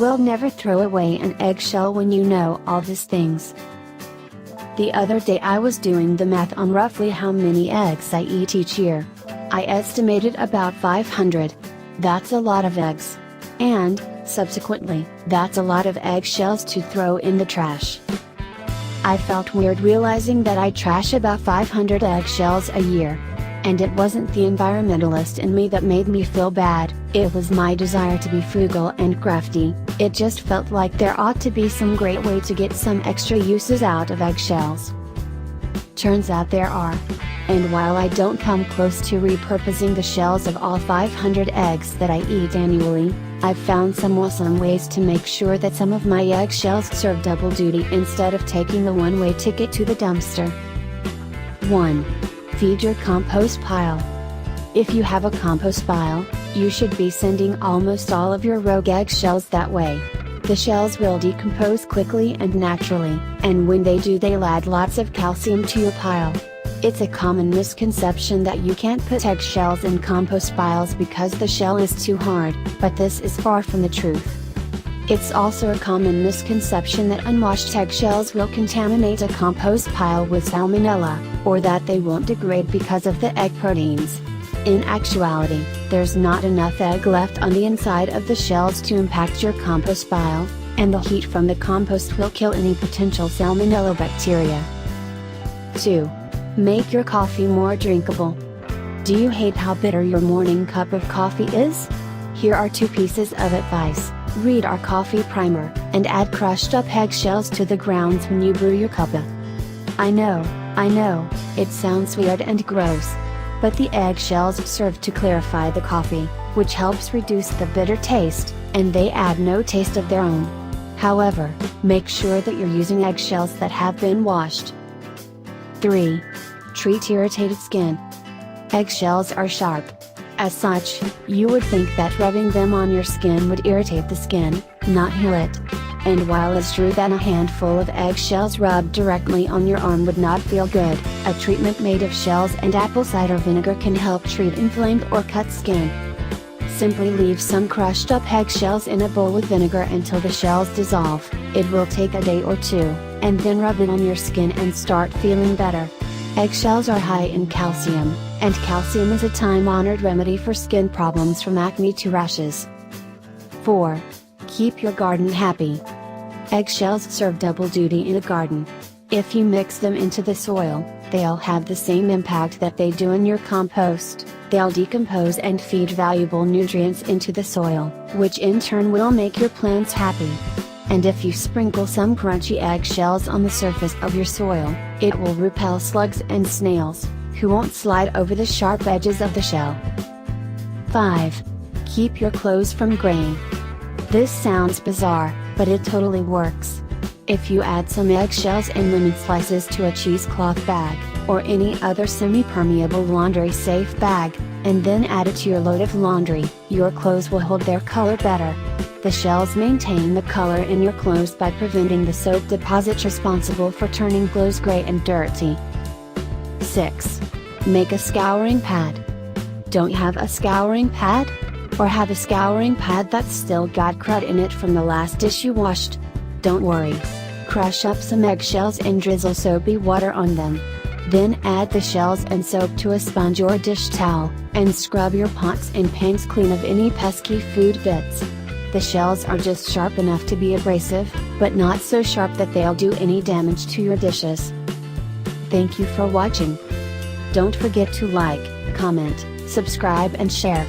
will never throw away an eggshell when you know all these things. The other day I was doing the math on roughly how many eggs I eat each year. I estimated about 500. That's a lot of eggs. And, subsequently, that's a lot of eggshells to throw in the trash. I felt weird realizing that I trash about 500 eggshells a year. And it wasn't the environmentalist in me that made me feel bad, it was my desire to be frugal and crafty. It just felt like there ought to be some great way to get some extra uses out of eggshells. Turns out there are. And while I don't come close to repurposing the shells of all 500 eggs that I eat annually, I've found some awesome ways to make sure that some of my eggshells serve double duty instead of taking a one-way ticket to the dumpster. 1. Feed your compost pile. If you have a compost pile, you should be sending almost all of your rogue eggshells that way. The shells will decompose quickly and naturally, and when they do they'll add lots of calcium to your pile. It's a common misconception that you can't put eggshells in compost piles because the shell is too hard, but this is far from the truth. It's also a common misconception that unwashed eggshells will contaminate a compost pile with salmonella, or that they won't degrade because of the egg proteins. In actuality, there's not enough egg left on the inside of the shells to impact your compost pile, and the heat from the compost will kill any potential salmonella bacteria. 2. Make your coffee more drinkable. Do you hate how bitter your morning cup of coffee is? Here are 2 pieces of advice. Read our coffee primer, and add crushed up eggshells to the grounds when you brew your cuppa. I know, it sounds weird and gross. But the eggshells serve to clarify the coffee, which helps reduce the bitter taste, and they add no taste of their own. However, make sure that you're using eggshells that have been washed. 3. Treat irritated skin. Eggshells are sharp. As such, you would think that rubbing them on your skin would irritate the skin, not heal it. And while it's true that a handful of eggshells rubbed directly on your arm would not feel good, a treatment made of shells and apple cider vinegar can help treat inflamed or cut skin. Simply leave some crushed up eggshells in a bowl with vinegar until the shells dissolve. It will take a day or 2, and then rub it on your skin and start feeling better. Eggshells are high in calcium, and calcium is a time-honored remedy for skin problems from acne to rashes. 4. Keep your garden happy. Eggshells serve double duty in a garden. If you mix them into the soil, they'll have the same impact that they do in your compost. They'll decompose and feed valuable nutrients into the soil, which in turn will make your plants happy. And if you sprinkle some crunchy eggshells on the surface of your soil, it will repel slugs and snails, who won't slide over the sharp edges of the shell. 5. Keep your clothes from graying. This sounds bizarre, but it totally works. If you add some eggshells and lemon slices to a cheesecloth bag, or any other semi-permeable laundry-safe bag, and then add it to your load of laundry, your clothes will hold their color better. The shells maintain the color in your clothes by preventing the soap deposits responsible for turning clothes gray and dirty. 6. Make a scouring pad. Don't have a scouring pad? Or have a scouring pad that's still got crud in it from the last dish you washed? Don't worry. Crush up some eggshells and drizzle soapy water on them. Then add the shells and soap to a sponge or dish towel, and scrub your pots and pans clean of any pesky food bits. The shells are just sharp enough to be abrasive, but not so sharp that they'll do any damage to your dishes. Thank you for watching. Don't forget to like, comment, subscribe and share.